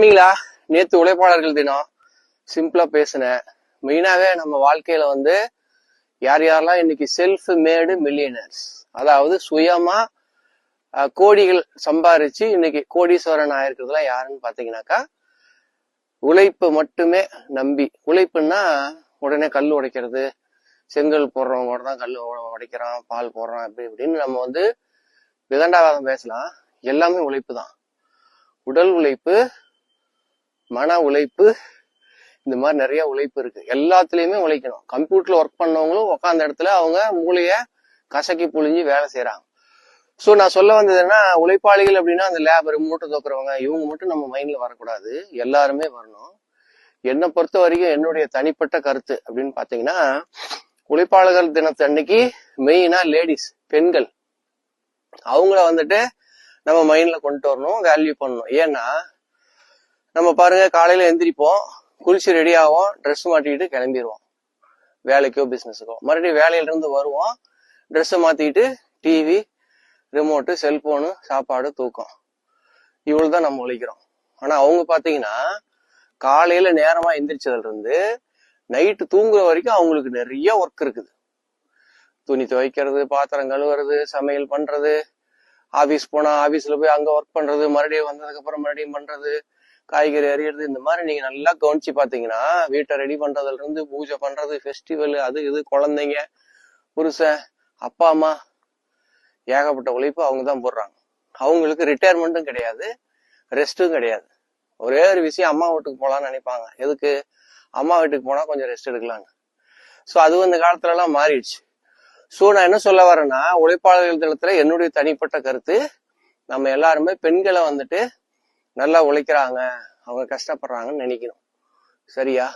பேசுனீங்களா? நேத்து உழைப்பாளர்கள் தினம். சிம்பிளா பேசுனேன். மெயினாவே நம்ம வாழ்க்கையில யார் யாரெல்லாம் இன்னைக்கு செல்ஃப் மேடு மில்லியனர்ஸ், அதாவது சுயமா கோடிகள் சம்பாரிச்சு இன்னைக்கு கோடீஸ்வரன் ஆயிருக்கிறதுலாம் யாருன்னு பாத்தீங்கன்னாக்கா, உழைப்பு மட்டுமே நம்பி. உழைப்புன்னா உடனே கல் உடைக்கிறது, செங்கல் போடுறவங்க தான் கல் உடைக்கிறான், பால் போடுறான், அப்படி இப்படின்னு நம்ம விதண்டாவாதம் பேசலாம். எல்லாமே உழைப்பு தான். உடல் உழைப்பு, மன உழைப்பு, இந்த மாதிரி நிறைய உழைப்பு இருக்கு. எல்லாத்துலயுமே உழைக்கணும். கம்ப்யூட்டர்ல ஒர்க் பண்ணவங்களும் உட்காந்த இடத்துல அவங்க மூளைய கசக்கி புழிஞ்சு வேலை செய்யறாங்க. சோ நான் சொல்ல வந்தது என்ன, உழைப்பாளிகள் அப்படின்னா அந்த லேபர், மூட்டை தோக்குறவங்க, இவங்க மட்டும் நம்ம மைண்ட்ல வரக்கூடாது. எல்லாருமே வரணும். என்னை பொறுத்த வரைக்கும் என்னுடைய தனிப்பட்ட கருத்து அப்படின்னு பாத்தீங்கன்னா, உழைப்பாளர்கள் தினத்து அன்னைக்கு மெயினா லேடிஸ், பெண்கள், அவங்கள நம்ம மைண்ட்ல கொண்டு வரணும், வேல்யூ பண்ணணும். ஏன்னா நம்ம பாருங்க, காலையில எந்திரிப்போம், குளிச்சு ரெடி ஆகும், ட்ரெஸ் மாட்டிக்கிட்டு கிளம்பிடுவோம் வேலைக்கோ பிசினஸுக்கோ. மறுபடியும் வேலையில இருந்து வருவோம், ட்ரெஸ்ஸை மாத்திக்கிட்டு டிவி, ரிமோட்டு, செல்போனு, சாப்பாடு, தூக்கம், இவ்வளவுதான் நம்ம உழைக்கிறோம். ஆனா அவங்க பாத்தீங்கன்னா காலையில நேரமா எந்திரிச்சதுல இருந்து நைட்டு தூங்குற வரைக்கும் அவங்களுக்கு நிறைய ஒர்க் இருக்குது. துணி துவைக்கிறது, பாத்திரம் கழுவுறது, சமையல் பண்றது, ஆபீஸ் போனா ஆபீஸ்ல போய் அங்க ஒர்க் பண்றது, மறுபடியும் வந்ததுக்கு அப்புறம் மறுபடியும் பண்றது, காய்கறி அறியறது, இந்த மாதிரி நீங்க நல்லா கவனிச்சு பாத்தீங்கன்னா வீட்டை ரெடி பண்றதுல இருந்து பூஜை பண்றது, ஃபெஸ்டிவல், அது இது, குழந்தைங்க, புருஷன், அப்பா அம்மா, ஏகப்பட்ட உழைப்பு அவங்க தான் போடுறாங்க. அவங்களுக்கு ரிட்டையர்மெண்ட்டும் கிடையாது, ரெஸ்டும் கிடையாது. ஒரே ஒரு விஷயம், அம்மா வீட்டுக்கு போலான்னு நினைப்பாங்க. எதுக்கு? அம்மா வீட்டுக்கு போனா கொஞ்சம் ரெஸ்ட் எடுக்கலான்னு. சோ அது இந்த காலத்துல எல்லாம் மாறிடுச்சு. சோ நான் என்ன சொல்ல வரேன்னா, உழைப்பாளர்கள் தினத்துல என்னுடைய தனிப்பட்ட கருத்து, நம்ம எல்லாருமே பெண்களை நல்லா உழைக்கிறாங்க, அவங்க கஷ்டப்படுறாங்கன்னு நினைக்கணும். சரியா?